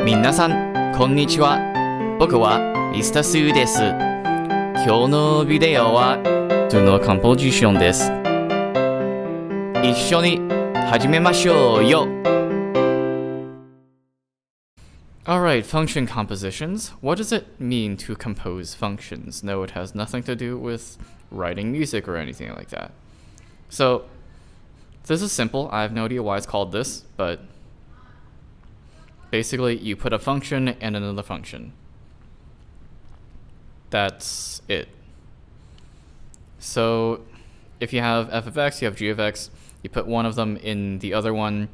皆さん、こんにちは。僕はミスタースーです。今日のビデオは図のコンポジションです。一緒に始めましょうよ。Alright, function compositions. What does it mean to compose functions? No, it has nothing to do with writing music or anything like that. So, this is simple. I have no idea why it's called this, but basically you put a function and another function. That's it. So, if you have f of x, you have g of x, you put one of them in the other one,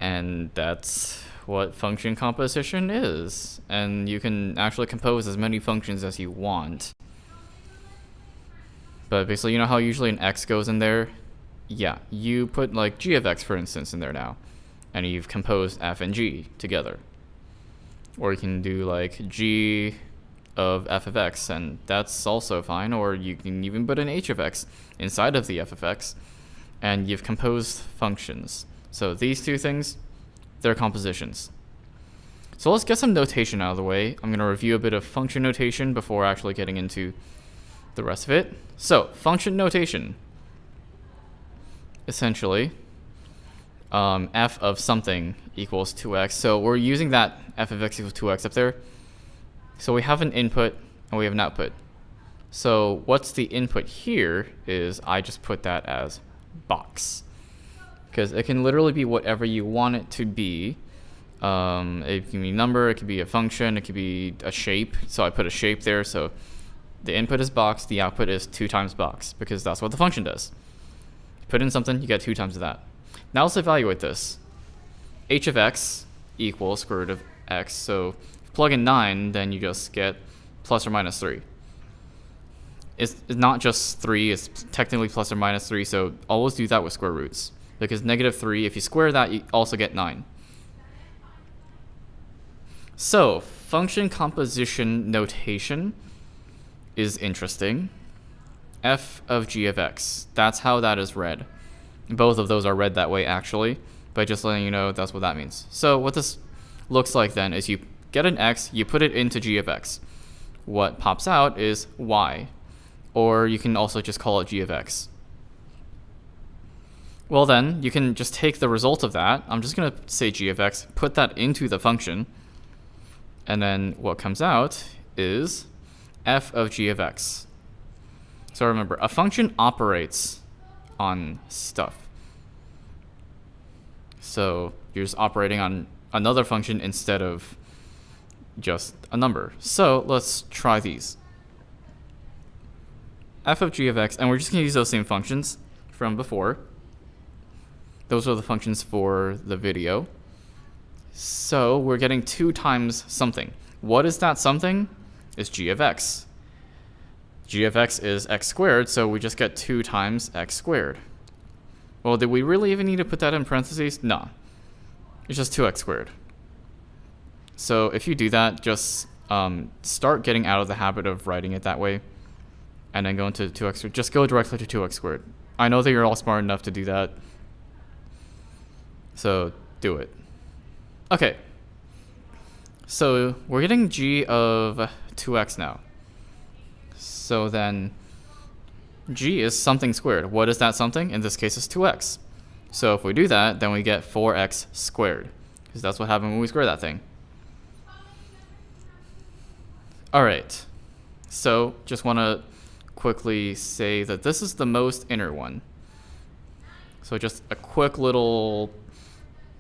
and that's what function composition is. And you can actually compose as many functions as you want. But basically, you know how usually an x goes in there? Yeah, you put like g of x, for instance, in there now. And you've composed f and g together. Or you can do like g of f of x, and that's also fine. Or you can even put an h of x inside of the f of x, and you've composed functions. So these two things, they're compositions. So let's get some notation out of the way. I'm going to review a bit of function notation before actually getting into the rest of it. So, function notation. Essentially, f of something equals 2x. So we're using that f of x equals 2x up there. So we have an input and we have an output. So what's the input here is I just put that as box. Because it can literally be whatever you want it to be. It can be a number, it could be a function, it could be a shape. So I put a shape there. So the input is box, the output is 2 times box, because that's what the function does. Put in something, you get 2 times of that. Now let's evaluate this. H of x equals square root of x. So if you plug in 9, then you just get plus or minus 3. It's not just 3, it's technically plus or minus 3, so always do that with square roots. Because negative 3, if you square that, you also get 9. So, function composition notation is interesting. F of g of x. That's how that is read. Both of those are read that way, actually. But just letting you know, that's what that means. So, what this looks like then is you get an x, you put it into g of x. What pops out is y. Or you can also just call it g of x. Well then, you can just take the result of that. I'm just going to say g of x, put that into the function. And then what comes out is f of g of x. So remember, a function operates on stuff. So you're just operating on another function instead of just a number. So let's try these. F of g of x, and we're just going to use those same functions from before. Those are the functions for the video. So we're getting 2 times something. What is that something? It's g of x. G of x is x squared, so we just get 2 times x squared. Well, did we really even need to put that in parentheses? No. It's just 2x squared. So if you do that, just start getting out of the habit of writing it that way. And then go into 2x squared. Just go directly to 2x squared. I know that you're all smart enough to do that. So do it. Okay. So we're getting g of 2x now. So then g is something squared. What is that something? In this case, it's 2x. So if we do that, then we get 4x squared. Because that's what happened when we square that thing. Alright. So just want to quickly say that this is the most inner one. So just a quick little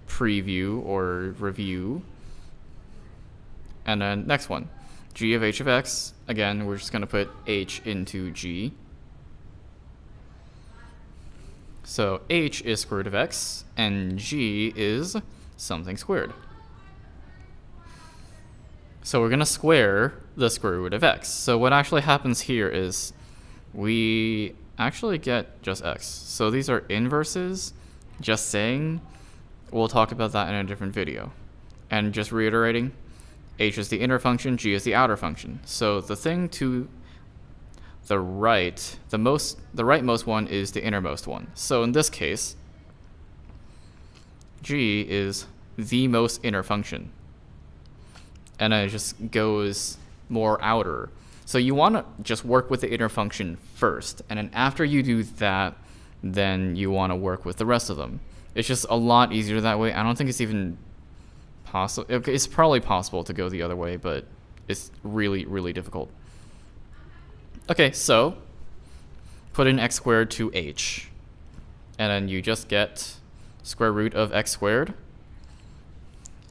preview or review. And then next one, g of h of x. Again, we're just going to put h into g. So h is square root of x, and g is something squared. So we're going to square the square root of x. So what actually happens here is we actually get just x. So these are inverses, just saying. We'll talk about that in a different video. And just reiterating, h is the inner function, g is the outer function. So the thing to the right, the rightmost one is the innermost one. So in this case, g is the most inner function. and then it just goes more outer. So you want to just work with the inner function first, and then after you do that, then you want to work with the rest of them. It's just a lot easier that way. I don't think it's even possible. It's probably possible to go the other way, but it's really, really difficult. Okay, so put in x squared to h, and then you just get square root of x squared.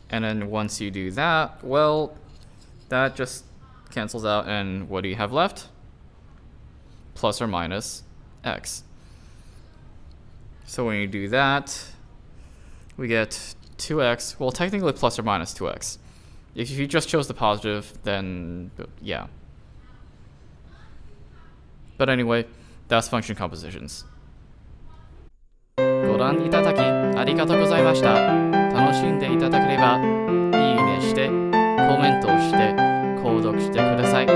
And then once you do that, well, that just cancels out, and what do you have left? Plus or minus x. So when you do that, we get 2x, well, technically plus or minus 2x. If you just chose the positive, then yeah. But anyway, that's function compositions. ご覧いただきありがとうございました。楽しんでいただければ、いいねして、コメントをして、購読してください。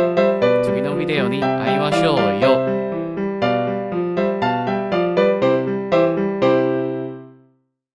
次のビデオに会いましょう。